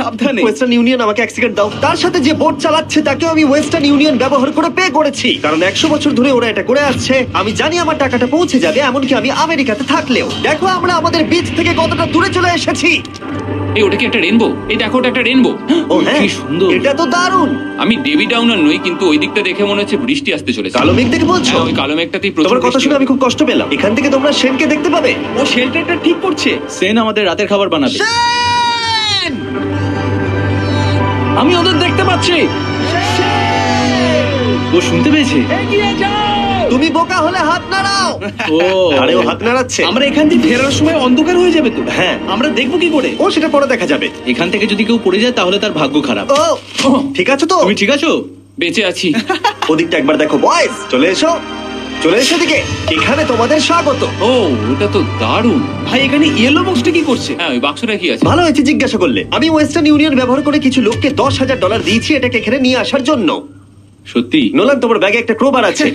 সাবধানে। Western union আমাকে accident দাও। তার সাথে যে বোট চালাচ্ছে তাকেও আমি ওয়েস্টার্ন ইউনিয়ন ব্যবহার করে পে করেছি, কারণ 100 বছর ধরে ওরা এটা করে আসছে। আমি জানি আমার টাকাটা পৌঁছে যাবে, এমনকি আমি আমেরিকাতে থাকলেও। দেখো আমরা আমাদের বিচ থেকে কতটা দূরে চলে এসেছি। এই ওটা কি একটা রেনবো? এই দেখো ওটা একটা রেনবো। ও হ্যাঁ, কি সুন্দর। এটা তো দারুণ। আমি ডেভি ডাউনার নই, কিন্তু ওই দিকটা দেখে মনে হচ্ছে বৃষ্টি আসতে চলেছে। কালো মেঘ দেখে বলছো? হ্যাঁ, ওই কালো মেঘটাতেই প্রচুর তোমার কথা বৃষ্টি শুনে আমি হবে। খুব কষ্ট পেলাম। এখান থেকে তোমরা সেনকে দেখতে পাবে। ও শেল্টারটা ঠিক করছে। সেন আমাদের রাতের খাবার বানাবে। শেন! আমি ওদের দেখতে পাচ্ছি। ও শুনতে পেয়েছে। তুমি বোকা হলে হাত নাড়াও। ও আরে ও হাত নাড়াচ্ছে। আমরা এখান থেকে ফেরার সময় অন্ধকার হয়ে যাবে তো। হ্যাঁ। আমরা দেখবো কি করে? ও সেটা পরে দেখা যাবে। এখান থেকে যদি কেউ পড়ে যায় তাহলে তার ভাগ্য খারাপ। ও ঠিক আছে তো? তুমি ঠিক আছো? বেঁচে আছি। ওদিকটা একবার দেখো বয়েজ, চলে এসো, চলে এসো দিকে। এখানে তোমাদের স্বাগত। ও ওটা তো দারুণ। ভাই এখানে ইয়েলো বক্সটা কি করছে? হ্যাঁ, ওই বাক্সটা কি আছে? ভালো হয়েছে জিজ্ঞাসা করলে। আমি ওয়েস্টার্ন ইউনিয়ন ব্যবহার করে কিছু লোককে $10,000 দিয়েছি এটাকে এখানে নিয়ে আসার জন্য। সত্যি? নোলান, তোমার ব্যাগে একটা ক্রোবার আছে।